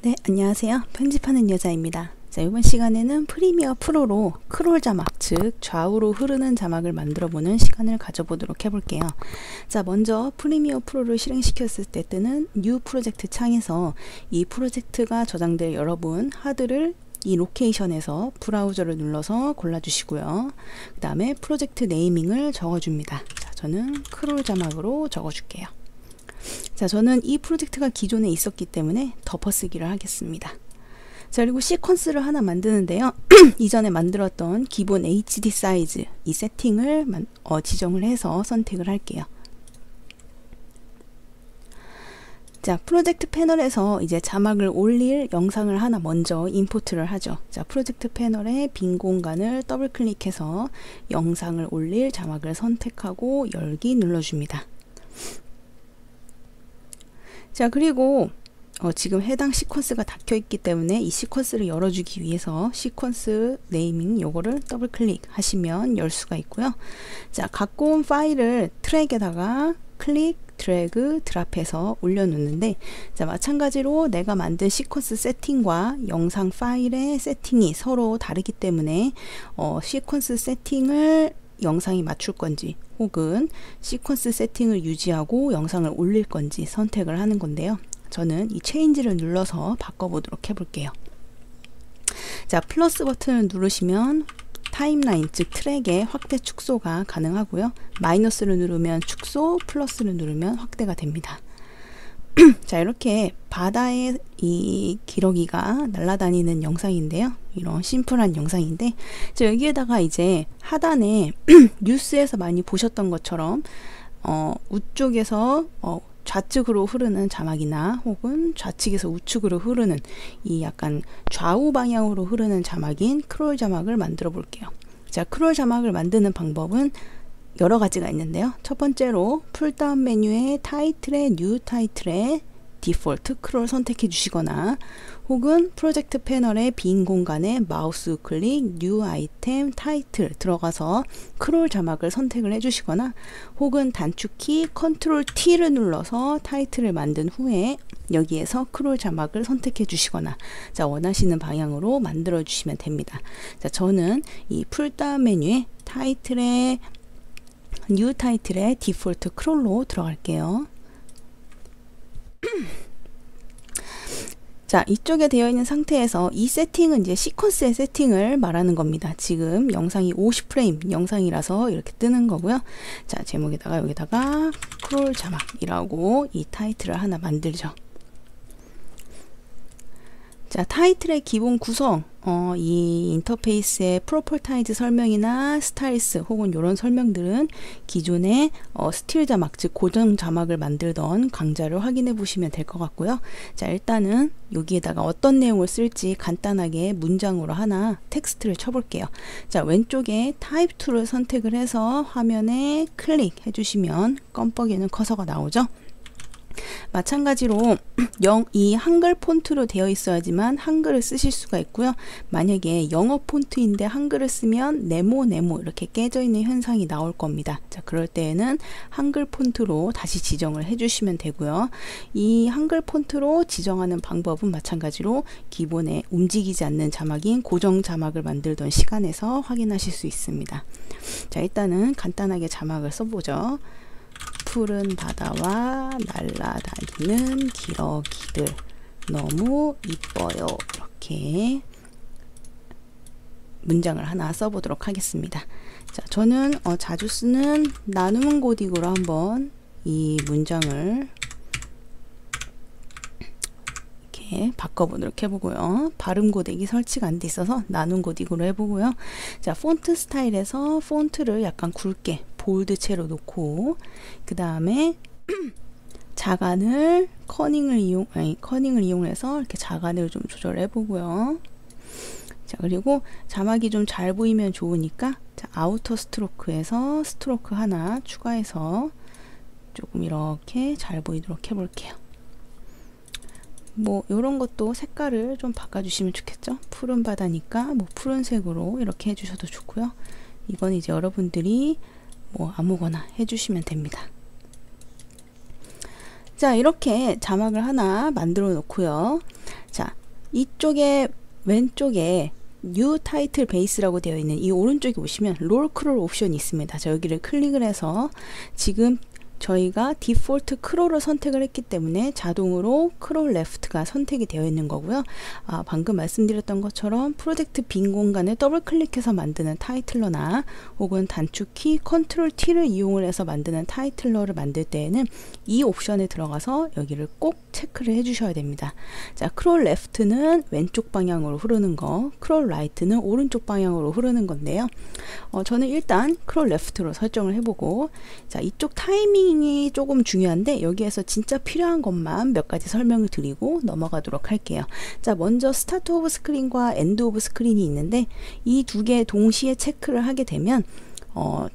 네, 안녕하세요. 편집하는 여자입니다. 자, 이번 시간에는 프리미어 프로로 크롤 자막, 즉 좌우로 흐르는 자막을 만들어 보는 시간을 가져보도록 해볼게요. 자, 먼저 프리미어 프로를 실행시켰을 때 뜨는 뉴 프로젝트 창에서 이 프로젝트가 저장될 여러분 하드를 이 로케이션에서 브라우저를 눌러서 골라주시고요. 그 다음에 프로젝트 네이밍을 적어줍니다. 자, 저는 크롤 자막으로 적어줄게요. 자, 저는 이 프로젝트가 기존에 있었기 때문에 덮어쓰기를 하겠습니다. 자, 그리고 시퀀스를 하나 만드는데요. 이전에 만들었던 기본 HD 사이즈 이 세팅을 지정을 해서 선택을 할게요. 자, 프로젝트 패널에서 이제 자막을 올릴 영상을 하나 먼저 임포트를 하죠. 자, 프로젝트 패널에 빈 공간을 더블 클릭해서 영상을 올릴 자막을 선택하고 열기 눌러줍니다. 자, 그리고 지금 해당 시퀀스가 닫혀 있기 때문에 이 시퀀스를 열어주기 위해서 시퀀스 네이밍 요거를 더블 클릭 하시면 열 수가 있고요. 자, 갖고 온 파일을 트랙에다가 클릭, 드래그, 드랍해서 올려놓는데, 자, 마찬가지로 내가 만든 시퀀스 세팅과 영상 파일의 세팅이 서로 다르기 때문에 시퀀스 세팅을 영상이 맞출 건지 혹은 시퀀스 세팅을 유지하고 영상을 올릴 건지 선택을 하는 건데요. 저는 이 체인지를 눌러서 바꿔보도록 해볼게요. 자, 플러스 버튼을 누르시면 타임라인, 즉 트랙의 확대 축소가 가능하고요. 마이너스를 누르면 축소, 플러스를 누르면 확대가 됩니다. 자, 이렇게 바다의 이 기러기가 날아다니는 영상인데요. 이런 심플한 영상인데, 자, 여기에다가 이제 하단에 뉴스에서 많이 보셨던 것처럼 우쪽에서 좌측으로 흐르는 자막이나 혹은 좌측에서 우측으로 흐르는 이 약간 좌우 방향으로 흐르는 자막인 크롤 자막을 만들어 볼게요. 자, 크롤 자막을 만드는 방법은 여러 가지가 있는데요. 첫 번째로 풀다운 메뉴의 타이틀의 뉴 타이틀의 디폴트 크롤 선택해 주시거나 혹은 프로젝트 패널의 빈 공간에 마우스 클릭 뉴 아이템 타이틀 들어가서 크롤 자막을 선택을 해 주시거나 혹은 단축키 컨트롤 T를 눌러서 타이틀을 만든 후에 여기에서 크롤 자막을 선택해 주시거나, 자, 원하시는 방향으로 만들어 주시면 됩니다. 자, 저는 이 풀다운 메뉴에 타이틀의 뉴 타이틀의 디폴트 크롤로 들어갈게요. 자, 이쪽에 되어 있는 상태에서 이 세팅은 이제 시퀀스의 세팅을 말하는 겁니다. 지금 영상이 50프레임 영상이라서 이렇게 뜨는 거고요. 자, 제목에다가 여기다가 크롤 자막이라고 이 타이틀을 하나 만들죠. 자, 타이틀의 기본 구성, 이 인터페이스의 프로퍼타이즈 설명이나 스타일스 혹은 이런 설명들은 기존에 스틸 자막, 즉 고정 자막을 만들던 강좌를 확인해 보시면 될 것 같고요. 자, 일단은 여기에다가 어떤 내용을 쓸지 간단하게 문장으로 하나 텍스트를 쳐볼게요. 자, 왼쪽에 타입 툴을 선택을 해서 화면에 클릭해 주시면 껌뻑이는 커서가 나오죠. 마찬가지로 이 한글 폰트로 되어 있어야지만 한글을 쓰실 수가 있고요. 만약에 영어 폰트인데 한글을 쓰면 네모 이렇게 깨져 있는 현상이 나올 겁니다. 자, 그럴 때에는 한글 폰트로 다시 지정을 해 주시면 되고요. 이 한글 폰트로 지정하는 방법은 마찬가지로 기본에 움직이지 않는 자막인 고정 자막을 만들던 시간에서 확인하실 수 있습니다. 자, 일단은 간단하게 자막을 써보죠. 푸른 바다와 날아다니는 기러기들 너무 이뻐요. 이렇게 문장을 하나 써보도록 하겠습니다. 자, 저는 자주 쓰는 나눔은 고딕으로 한번 이 문장을 이렇게 바꿔보도록 해보고요. 발음 고딕이 설치가 안 돼 있어서 나눔 고딕으로 해보고요. 자, 폰트 스타일에서 폰트를 약간 굵게 볼드체로 놓고 그 다음에 자간을 커닝을 이용해서 이렇게 자간을 좀 조절해 보고요. 자, 그리고 자막이 좀 잘 보이면 좋으니까 자, 아우터 스트로크에서 스트로크 하나 추가해서 조금 이렇게 잘 보이도록 해 볼게요. 뭐 요런 것도 색깔을 좀 바꿔주시면 좋겠죠. 푸른 바다니까 뭐 푸른색으로 이렇게 해주셔도 좋고요. 이건 이제 여러분들이 뭐 아무거나 해주시면 됩니다. 자, 이렇게 자막을 하나 만들어 놓고요. 자, 이쪽에 왼쪽에 New Title Base라고 되어 있는 이 오른쪽에 보시면 롤 크롤 옵션이 있습니다. 자, 여기를 클릭을 해서 지금 저희가 디폴트 크롤을 선택을 했기 때문에 자동으로 크롤 레프트가 선택이 되어 있는 거고요. 방금 말씀드렸던 것처럼 프로젝트 빈 공간을 더블 클릭해서 만드는 타이틀러나 혹은 단축키 컨트롤 T를 이용을 해서 만드는 타이틀러를 만들 때에는 이 옵션에 들어가서 여기를 꼭 체크를 해 주셔야 됩니다. 자, 크롤 레프트는 왼쪽 방향으로 흐르는 거, 크롤 라이트는 오른쪽 방향으로 흐르는 건데요. 저는 일단 크롤 레프트로 설정을 해보고, 자, 이쪽 타이밍이 조금 중요한데 여기에서 진짜 필요한 것만 몇 가지 설명을 드리고 넘어가도록 할게요. 자, 먼저 스타트 오브 스크린과 엔드 오브 스크린이 있는데 이 두 개 동시에 체크를 하게 되면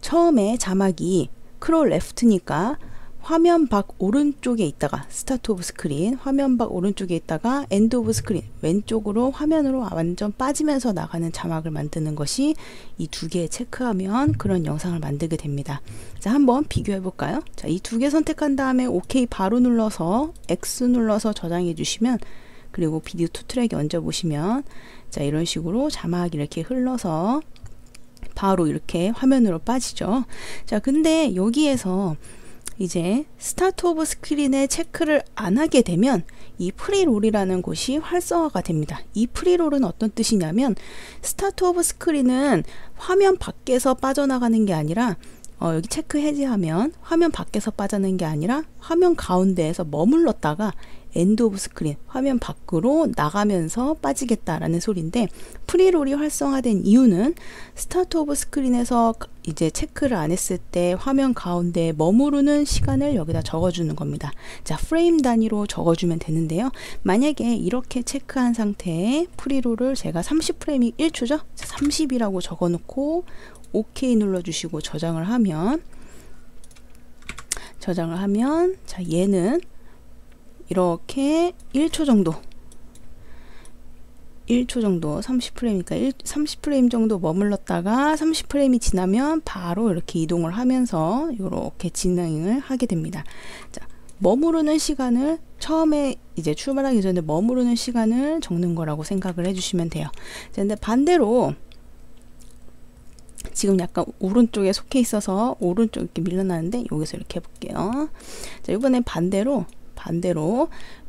처음에 자막이 크롤 레프트니까 화면 밖 오른쪽에 있다가 스타트 오브 스크린, 화면 밖 오른쪽에 있다가 엔드 오브 스크린, 왼쪽으로 화면으로 완전 빠지면서 나가는 자막을 만드는 것이 이 두 개 체크하면 그런 영상을 만들게 됩니다. 자, 한번 비교해 볼까요? 자, 이 두 개 선택한 다음에 OK 바로 눌러서 X 눌러서 저장해 주시면, 그리고 비디오 투 트랙에 얹어 보시면, 자, 이런 식으로 자막이 이렇게 흘러서 바로 이렇게 화면으로 빠지죠. 자, 근데 여기에서 이제 스타트 오브 스크린에 체크를 안 하게 되면 이 프리롤이라는 곳이 활성화가 됩니다. 이 프리롤은 어떤 뜻이냐면, 스타트 오브 스크린은 화면 밖에서 빠져나가는 게 아니라 여기 체크 해제하면 화면 밖에서 빠져나가는 게 아니라 화면 가운데에서 머물렀다가 엔드 오브 스크린, 화면 밖으로 나가면서 빠지겠다라는 소리인데, 프리롤이 활성화된 이유는 스타트 오브 스크린에서 이제 체크를 안 했을 때 화면 가운데 머무르는 시간을 여기다 적어주는 겁니다. 자, 프레임 단위로 적어주면 되는데요. 만약에 이렇게 체크한 상태에 프리롤을 제가 30프레임이 1초죠? 30이라고 적어놓고 OK 눌러주시고 저장을 하면, 자, 얘는 이렇게 1초 정도 30프레임이니까 30프레임 정도 머물렀다가 30프레임이 지나면 바로 이렇게 이동을 하면서 이렇게 진행을 하게 됩니다. 자, 머무르는 시간을 처음에 이제 출발하기 전에 머무르는 시간을 적는 거라고 생각을 해주시면 돼요. 자, 근데 반대로 지금 약간 오른쪽에 속해 있어서 오른쪽 이렇게 밀려나는데 여기서 이렇게 해볼게요. 자, 이번에 반대로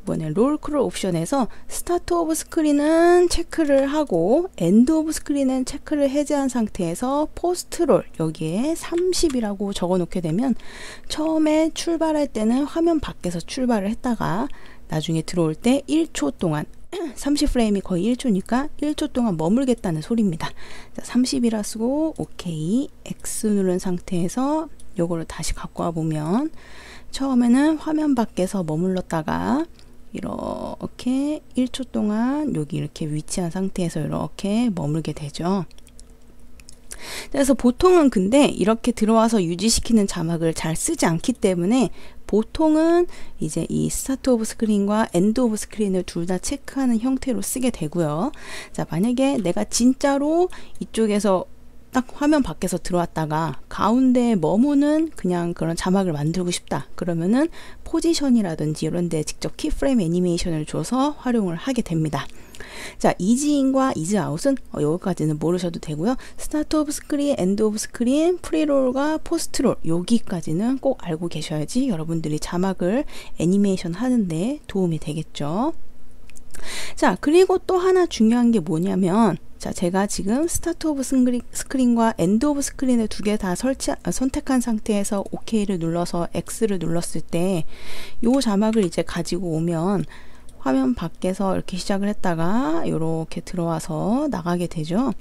이번에 롤 크롤 옵션에서 스타트 오브 스크린은 체크를 하고 엔드 오브 스크린은 체크를 해제한 상태에서 포스트 롤 여기에 30이라고 적어 놓게 되면, 처음에 출발할 때는 화면 밖에서 출발을 했다가 나중에 들어올 때 1초 동안 30프레임이 거의 1초니까 1초 동안 머물겠다는 소리입니다. 자, 30이라 쓰고 OK X 누른 상태에서 요거를 다시 갖고 와 보면, 처음에는 화면 밖에서 머물렀다가 이렇게 1초 동안 여기 이렇게 위치한 상태에서 이렇게 머물게 되죠. 그래서 보통은 근데 이렇게 들어와서 유지시키는 자막을 잘 쓰지 않기 때문에 보통은 이제 이 스타트 오브 스크린과 엔드 오브 스크린을 둘 다 체크하는 형태로 쓰게 되고요. 자, 만약에 내가 진짜로 이쪽에서 딱 화면 밖에서 들어왔다가 가운데에 머무는 그냥 그런 자막을 만들고 싶다, 그러면은 포지션이라든지 이런 데 직접 키프레임 애니메이션을 줘서 활용을 하게 됩니다. 자, 이즈인과 이즈아웃은 여기까지는 모르셔도 되고요. 스타트 오브 스크린, 엔드 오브 스크린, 프리롤과 포스트롤 여기까지는 꼭 알고 계셔야지 여러분들이 자막을 애니메이션 하는데 도움이 되겠죠. 자, 그리고 또 하나 중요한 게 뭐냐면, 자, 제가 지금 스타트 오브 스크린과 엔드 오브 스크린을 두 개 다 선택한 상태에서 OK를 눌러서 X를 눌렀을 때 요 자막을 이제 가지고 오면 화면 밖에서 이렇게 시작을 했다가 이렇게 들어와서 나가게 되죠.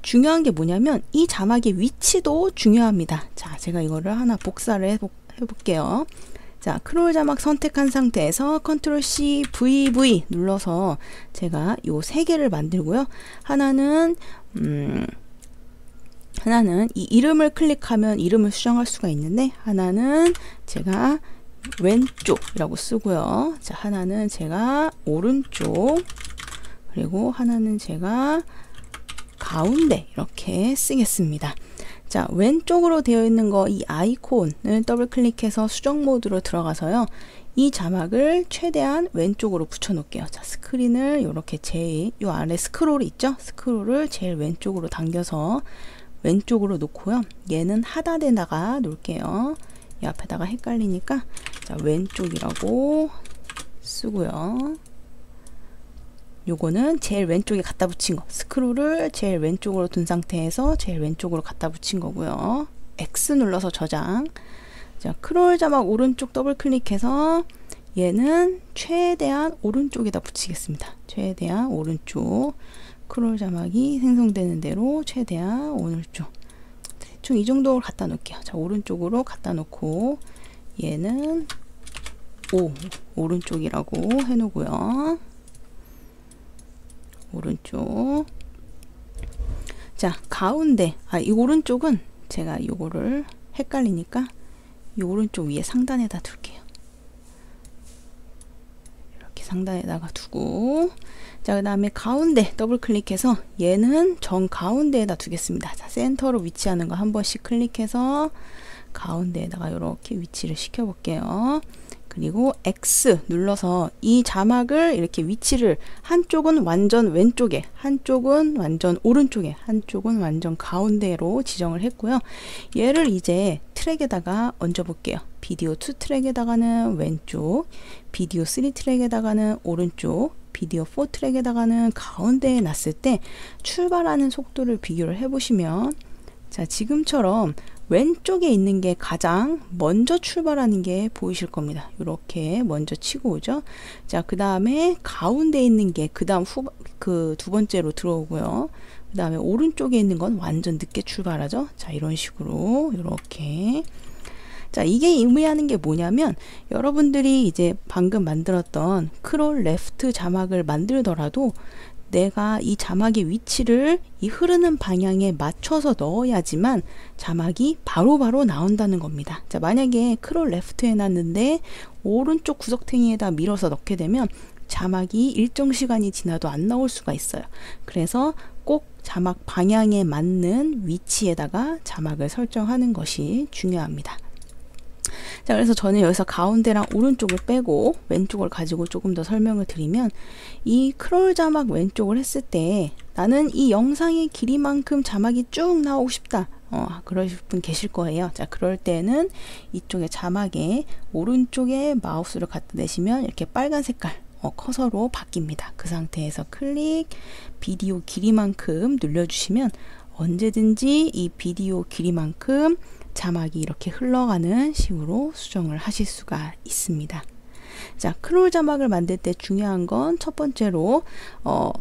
중요한 게 뭐냐면 이 자막의 위치도 중요합니다. 자, 제가 이거를 하나 복사를 해볼게요. 자, 크롤 자막 선택한 상태에서 컨트롤 C, VV 눌러서 제가 요 세 개를 만들고요. 하나는 이 이름을 클릭하면 이름을 수정할 수가 있는데, 하나는 제가 왼쪽이라고 쓰고요. 자, 하나는 제가 오른쪽, 그리고 하나는 제가 가운데 이렇게 쓰겠습니다. 자, 왼쪽으로 되어 있는 거 이 아이콘을 더블 클릭해서 수정 모드로 들어가서요. 이 자막을 최대한 왼쪽으로 붙여 놓을게요. 자, 스크린을 이렇게 제일 요 아래 스크롤이 있죠? 스크롤을 제일 왼쪽으로 당겨서 왼쪽으로 놓고요. 얘는 하단에다가 놓을게요. 이 앞에다가 헷갈리니까 자, 왼쪽이라고 쓰고요. 요거는 제일 왼쪽에 갖다 붙인 거. 스크롤을 제일 왼쪽으로 둔 상태에서 제일 왼쪽으로 갖다 붙인 거고요. X 눌러서 저장. 자, 크롤 자막 오른쪽 더블 클릭해서 얘는 최대한 오른쪽에다 붙이겠습니다. 최대한 오른쪽. 크롤 자막이 생성되는 대로 최대한 오른쪽. 대충 이 정도 갖다 놓을게요. 자, 오른쪽으로 갖다 놓고 얘는 오른쪽이라고 해 놓고요. 오른쪽. 자, 가운데. 이 오른쪽은 제가 요거를 헷갈리니까 이 오른쪽 위에 상단에다 둘게요. 이렇게 상단에다가 두고, 자, 그 다음에 가운데 더블 클릭해서 얘는 정 가운데에다 두겠습니다. 자, 센터로 위치하는 거 한 번씩 클릭해서 가운데에다가 이렇게 위치를 시켜 볼게요. 그리고 X 눌러서 이 자막을 이렇게 위치를 한쪽은 완전 왼쪽에, 한쪽은 완전 오른쪽에, 한쪽은 완전 가운데로 지정을 했고요. 얘를 이제 트랙에다가 얹어 볼게요. 비디오 2 트랙에다가는 왼쪽, 비디오 3 트랙에다가는 오른쪽, 비디오 4 트랙에다가는 가운데에 놨을 때 출발하는 속도를 비교를 해보시면, 자, 지금처럼 왼쪽에 있는 게 가장 먼저 출발하는 게 보이실 겁니다. 이렇게 먼저 치고 오죠. 자, 그 다음에 가운데 있는 게 그 다음 두 번째로 들어오고요. 그 다음에 오른쪽에 있는 건 완전 늦게 출발하죠. 자, 이런 식으로 이렇게. 자, 이게 의미하는 게 뭐냐면, 여러분들이 이제 방금 만들었던 크롤 레프트 자막을 만들더라도 내가 이 자막의 위치를 이 흐르는 방향에 맞춰서 넣어야지만 자막이 바로바로 나온다는 겁니다. 자, 만약에 크롤 레프트에 놨는데 오른쪽 구석탱이에다 밀어서 넣게 되면 자막이 일정 시간이 지나도 안 나올 수가 있어요. 그래서 꼭 자막 방향에 맞는 위치에다가 자막을 설정하는 것이 중요합니다. 자, 그래서 저는 여기서 가운데랑 오른쪽을 빼고 왼쪽을 가지고 조금 더 설명을 드리면, 이 크롤 자막 왼쪽을 했을 때 나는 이 영상의 길이만큼 자막이 쭉 나오고 싶다. 그러실 분 계실 거예요. 자, 그럴 때는 이쪽에 자막에 오른쪽에 마우스를 갖다 대시면 이렇게 빨간 색깔 커서로 바뀝니다. 그 상태에서 클릭, 비디오 길이만큼 눌러주시면 언제든지 이 비디오 길이만큼 자막이 이렇게 흘러가는 식으로 수정을 하실 수가 있습니다. 자, 크롤 자막을 만들 때 중요한 건 첫 번째로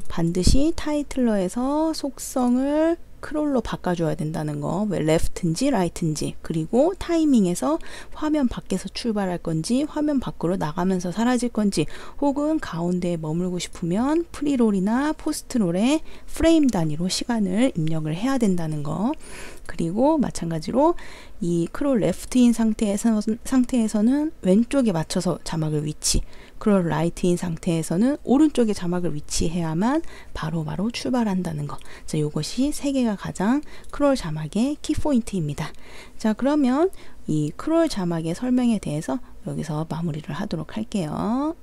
반드시 타이틀러에서 속성을 크롤로 바꿔줘야 된다는 거. 왜 레프트인지 라이트인지, 그리고 타이밍에서 화면 밖에서 출발할 건지 화면 밖으로 나가면서 사라질 건지, 혹은 가운데에 머물고 싶으면 프리롤이나 포스트롤에 프레임 단위로 시간을 입력을 해야 된다는 거. 그리고 마찬가지로 이 크롤 레프트인 상태에서는 왼쪽에 맞춰서 자막을 위치, 크롤 라이트인 상태에서는 오른쪽에 자막을 위치해야만 바로바로 출발한다는 거. 자, 요것이 세 개가 가장 크롤 자막의 키포인트입니다. 자, 그러면 이 크롤 자막의 설명에 대해서 여기서 마무리를 하도록 할게요.